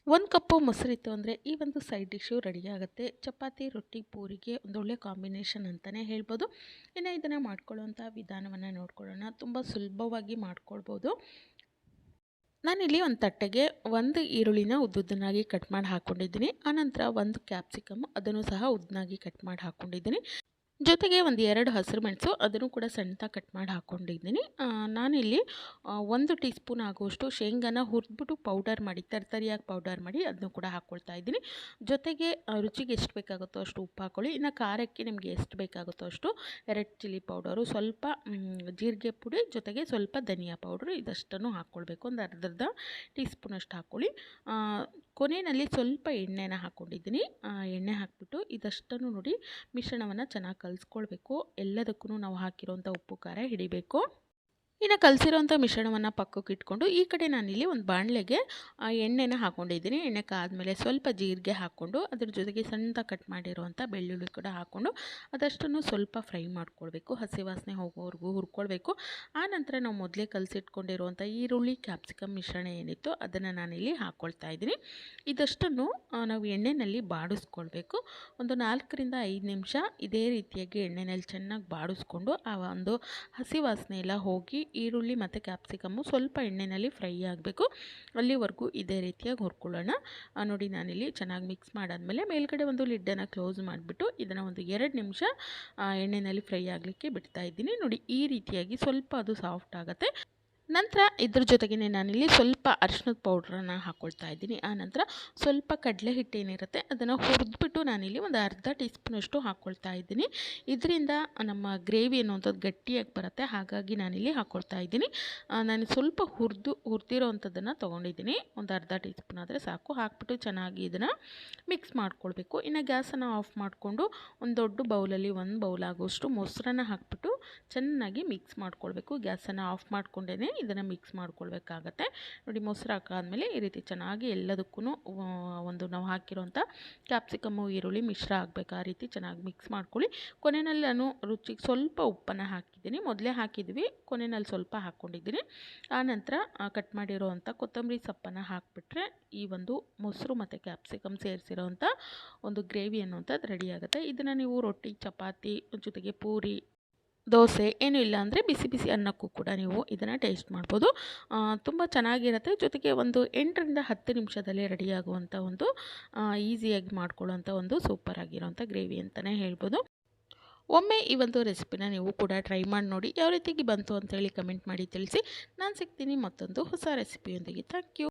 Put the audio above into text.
1 ಕಪ್ಪು ಮೊಸರಿತ್ತು ಅಂದರೆ ಈ ಒಂದು ಸೈಡ್ ಡಿಶ್ಶು ರೆಡಿ ಆಗುತ್ತೆ. ಚಪಾತಿ, ರೊಟ್ಟಿ, ಪೂರಿಗೆ ಒಂದೊಳ್ಳೆ ಕಾಂಬಿನೇಷನ್ ಅಂತಲೇ ಹೇಳ್ಬೋದು. ಇನ್ನು ಇದನ್ನು ಮಾಡ್ಕೊಳ್ಳುವಂಥ ವಿಧಾನವನ್ನು ನೋಡ್ಕೊಳ್ಳೋಣ. ತುಂಬ ಸುಲಭವಾಗಿ ಮಾಡ್ಕೊಳ್ಬೋದು. ನಾನಿಲ್ಲಿ ಒಂದು ತಟ್ಟೆಗೆ ಒಂದು ಈರುಳ್ಳಿನ ಉದ್ದುದ್ದನಾಗಿ ಕಟ್ ಮಾಡಿ ಹಾಕ್ಕೊಂಡಿದ್ದೀನಿ. ಆನಂತರ ಒಂದು ಕ್ಯಾಪ್ಸಿಕಮ್ ಅದನ್ನು ಸಹ ಉದ್ದನಾಗಿ ಕಟ್ ಮಾಡಿ ಹಾಕ್ಕೊಂಡಿದ್ದೀನಿ. ಜೊತೆಗೆ ಒಂದು 2 ಹಸಿರು ಮೆಣಸು ಅದನ್ನು ಕೂಡ ಸಣ್ಣದಾಗಿ ಕಟ್ ಮಾಡಿ ಹಾಕ್ಕೊಂಡಿದ್ದೀನಿ. ನಾನಿಲ್ಲಿ 1 ಟೀ ಸ್ಪೂನ್ ಆಗುವಷ್ಟು ಶೇಂಗಾನ ಹುರಿದ್ಬಿಟ್ಟು ಪೌಡರ್ ಮಾಡಿ ತರಿಯಾಗಿ ಪೌಡರ್ ಮಾಡಿ ಅದನ್ನು ಕೂಡ ಹಾಕ್ಕೊಳ್ತಾ ಇದ್ದೀನಿ. ಜೊತೆಗೆ ರುಚಿಗೆ ಎಷ್ಟು ಬೇಕಾಗುತ್ತೋ ಅಷ್ಟು ಉಪ್ಪು ಹಾಕ್ಕೊಳ್ಳಿ. ಇನ್ನು ಖಾರಕ್ಕೆ ನಿಮಗೆ ಎಷ್ಟು ಬೇಕಾಗುತ್ತೋ ಅಷ್ಟು ರೆಡ್ ಚಿಲ್ಲಿ ಪೌಡರು, ಸ್ವಲ್ಪ ಜೀರಿಗೆ ಪುಡಿ, ಜೊತೆಗೆ ಸ್ವಲ್ಪ ಧನಿಯಾ ಪೌಡ್ರು ಇದಷ್ಟನ್ನು ಹಾಕ್ಕೊಳ್ಬೇಕು. ಒಂದು ಅರ್ಧ ಟೀ ಸ್ಪೂನಷ್ಟು ಹಾಕ್ಕೊಳ್ಳಿ. ಕೊನೆಯಲ್ಲಿ ಸ್ವಲ್ಪ ಎಣ್ಣೆನ ಹಾಕ್ಕೊಂಡಿದ್ದೀನಿ. ಎಣ್ಣೆ ಹಾಕ್ಬಿಟ್ಟು ಇದಷ್ಟನ್ನು ನೋಡಿ ಮಿಶ್ರಣವನ್ನು ಚೆನ್ನಾಗಿ ಕಲಿಸ್ಕೊಳ್ಬೇಕು. ಎಲ್ಲದಕ್ಕೂ ನಾವು ಹಾಕಿರೋಂಥ ಉಪ್ಪು ಖಾರ ಹಿಡಿಬೇಕು. ಇನ್ನು ಕಲಸಿರೋಂಥ ಮಿಶ್ರಣವನ್ನು ಪಕ್ಕಕ್ಕೆ ಇಟ್ಕೊಂಡು ಈ ಕಡೆ ನಾನಿಲ್ಲಿ ಒಂದು ಬಾಣಲೆಗೆ ಎಣ್ಣೆನ ಹಾಕ್ಕೊಂಡಿದ್ದೀನಿ. ಎಣ್ಣೆ ಕಾದ್ಮೇಲೆ ಸ್ವಲ್ಪ ಜೀರಿಗೆ ಹಾಕ್ಕೊಂಡು ಅದ್ರ ಜೊತೆಗೆ ಸಣ್ಣದಾಗಿ ಕಟ್ ಮಾಡಿರೋಂಥ ಬೆಳ್ಳುಳ್ಳಿ ಕೂಡ ಹಾಕ್ಕೊಂಡು ಅದಷ್ಟನ್ನು ಸ್ವಲ್ಪ ಫ್ರೈ ಮಾಡ್ಕೊಳ್ಬೇಕು. ಹಸಿ ವಾಸನೆ ಹೋಗೋವರೆಗೂ ಹುರ್ಕೊಳ್ಬೇಕು. ಆನಂತರ ನಾವು ಮೊದಲೇ ಕಲಸಿಟ್ಕೊಂಡಿರುವಂಥ ಈರುಳ್ಳಿ ಕ್ಯಾಪ್ಸಿಕಮ್ ಮಿಶ್ರಣ ಏನಿತ್ತು ಅದನ್ನು ನಾನಿಲ್ಲಿ ಹಾಕ್ಕೊಳ್ತಾ ಇದ್ದೀನಿ. ಇದಷ್ಟನ್ನು ನಾವು ಎಣ್ಣೆಯಲ್ಲಿ ಬಾಡಿಸ್ಕೊಳ್ಬೇಕು. ಒಂದು 4ರಿಂದ 5 ನಿಮಿಷ ಇದೇ ರೀತಿಯಾಗಿ ಎಣ್ಣೆಯಲ್ಲಿ ಚೆನ್ನಾಗಿ ಬಾಡಿಸ್ಕೊಂಡು ಆ ಒಂದು ಹಸಿ ವಾಸನೆ ಎಲ್ಲ ಹೋಗಿ ಈರುಳ್ಳಿ ಮತ್ತು ಕ್ಯಾಪ್ಸಿಕಮ್ಮು ಸ್ವಲ್ಪ ಎಣ್ಣೆಯಲ್ಲಿ ಫ್ರೈ ಆಗಬೇಕು. ಅಲ್ಲಿವರೆಗೂ ಇದೇ ರೀತಿಯಾಗಿ ಹುರ್ಕೊಳ್ಳೋಣ. ನೋಡಿ ನಾನಿಲ್ಲಿ ಚೆನ್ನಾಗಿ ಮಿಕ್ಸ್ ಮಾಡಾದಮೇಲೆ ಮೇಲ್ಗಡೆ ಒಂದು ಲಿಡ್ಡನ್ನು ಕ್ಲೋಸ್ ಮಾಡಿಬಿಟ್ಟು ಇದನ್ನು ಒಂದು 2 ನಿಮಿಷ ಎಣ್ಣೆಯಲ್ಲಿ ಫ್ರೈ ಆಗಲಿಕ್ಕೆ ಬಿಡ್ತಾ ಇದ್ದೀನಿ. ನೋಡಿ ಈ ರೀತಿಯಾಗಿ ಸ್ವಲ್ಪ ಅದು ಸಾಫ್ಟ್ ಆಗುತ್ತೆ. ನಂತರ ಇದ್ರ ಜೊತೆಗೇ ನಾನಿಲ್ಲಿ ಸ್ವಲ್ಪ ಅರಿಶಿಣದ ಪೌಡ್ರನ್ನು ಹಾಕ್ಕೊಳ್ತಾ ಇದ್ದೀನಿ. ಆನಂತರ ಸ್ವಲ್ಪ ಕಡಲೆ ಹಿಟ್ಟು ಏನಿರುತ್ತೆ ಅದನ್ನು ಹುರಿದ್ಬಿಟ್ಟು ನಾನಿಲ್ಲಿ ಒಂದು ಅರ್ಧ ಟೀ ಸ್ಪೂನಷ್ಟು ಹಾಕ್ಕೊಳ್ತಾ ಇದ್ದೀನಿ. ಇದರಿಂದ ನಮ್ಮ ಗ್ರೇವಿ ಅನ್ನುವಂಥದ್ದು ಗಟ್ಟಿಯಾಗಿ ಬರುತ್ತೆ. ಹಾಗಾಗಿ ನಾನಿಲ್ಲಿ ಹಾಕ್ಕೊಳ್ತಾ ಇದ್ದೀನಿ. ನಾನು ಸ್ವಲ್ಪ ಹುರಿದಿರೋ ಅಂಥದ್ದನ್ನು ತೊಗೊಂಡಿದ್ದೀನಿ. ಒಂದು ಅರ್ಧ ಟೀ ಸ್ಪೂನ್ ಆದರೆ ಸಾಕು. ಹಾಕ್ಬಿಟ್ಟು ಚೆನ್ನಾಗಿ ಇದನ್ನು ಮಿಕ್ಸ್ ಮಾಡ್ಕೊಳ್ಬೇಕು. ಇನ್ನು ಗ್ಯಾಸನ್ನು ಆಫ್ ಮಾಡಿಕೊಂಡು ಒಂದು ದೊಡ್ಡ ಬೌಲಲ್ಲಿ 1 ಬೌಲ್ ಆಗುವಷ್ಟು ಮೊಸರನ್ನ ಹಾಕ್ಬಿಟ್ಟು ಚೆನ್ನಾಗಿ ಮಿಕ್ಸ್ ಮಾಡ್ಕೊಳ್ಬೇಕು. ಗ್ಯಾಸನ್ನು ಆಫ್ ಮಾಡಿಕೊಂಡೇ ಇದನ್ನು ಮಿಕ್ಸ್ ಮಾಡ್ಕೊಳ್ಬೇಕಾಗತ್ತೆ. ನೋಡಿ ಮೊಸರು ಹಾಕಾದ್ಮೇಲೆ ಈ ರೀತಿ ಚೆನ್ನಾಗಿ ಎಲ್ಲದಕ್ಕೂ ಒಂದು ನಾವು ಹಾಕಿರೋಂಥ ಕ್ಯಾಪ್ಸಿಕಮ್ಮು ಈರುಳ್ಳಿ ಮಿಶ್ರ ಆಗಬೇಕು. ಆ ರೀತಿ ಚೆನ್ನಾಗಿ ಮಿಕ್ಸ್ ಮಾಡ್ಕೊಳ್ಳಿ. ಕೊನೆಯಲ್ಲಿ ನಾನು ರುಚಿಗೆ ಸ್ವಲ್ಪ ಉಪ್ಪನ್ನು ಹಾಕಿದ್ದೀನಿ. ಮೊದಲೇ ಹಾಕಿದ್ವಿ, ಕೊನೆಯಲ್ಲಿ ಸ್ವಲ್ಪ ಹಾಕ್ಕೊಂಡಿದ್ದೀನಿ. ಆನಂತರ ಕಟ್ ಮಾಡಿರೋವಂಥ ಕೊತ್ತಂಬರಿ ಸೊಪ್ಪನ್ನು ಹಾಕಿಬಿಟ್ರೆ ಈ ಒಂದು ಮೊಸರು ಮತ್ತು ಕ್ಯಾಪ್ಸಿಕಮ್ ಸೇರಿಸಿರೋವಂಥ ಒಂದು ಗ್ರೇವಿ ಅನ್ನುವಂಥದ್ದು ರೆಡಿ ಆಗುತ್ತೆ. ಇದನ್ನು ನೀವು ರೊಟ್ಟಿ, ಚಪಾತಿ ಜೊತೆಗೆ ಪೂರಿ, ದೋಸೆ ಏನೂ ಇಲ್ಲ ಅಂದರೆ ಬಿಸಿ ಬಿಸಿ ಅನ್ನಕ್ಕೂ ಕೂಡ ನೀವು ಇದನ್ನು ಟೇಸ್ಟ್ ಮಾಡ್ಬೋದು. ತುಂಬ ಚೆನ್ನಾಗಿರುತ್ತೆ. ಜೊತೆಗೆ ಒಂದು 8ರಿಂದ 10 ನಿಮಿಷದಲ್ಲಿ ರೆಡಿಯಾಗುವಂಥ ಒಂದು ಈಸಿಯಾಗಿ ಮಾಡ್ಕೊಳ್ಳೋವಂಥ ಒಂದು ಸೂಪರ್ ಆಗಿರೋವಂಥ ಗ್ರೇವಿ ಅಂತಲೇ ಹೇಳ್ಬೋದು. ಒಮ್ಮೆ ಈ ಒಂದು ರೆಸಿಪಿನ ನೀವು ಕೂಡ ಟ್ರೈ ಮಾಡಿ ನೋಡಿ. ಯಾವ ರೀತಿಗೆ ಬಂತು ಅಂತೇಳಿ ಕಮೆಂಟ್ ಮಾಡಿ ತಿಳಿಸಿ. ನಾನು ಸಿಗ್ತೀನಿ ಮತ್ತೊಂದು ಹೊಸ ರೆಸಿಪಿಯೊಂದಿಗೆ. Thank you.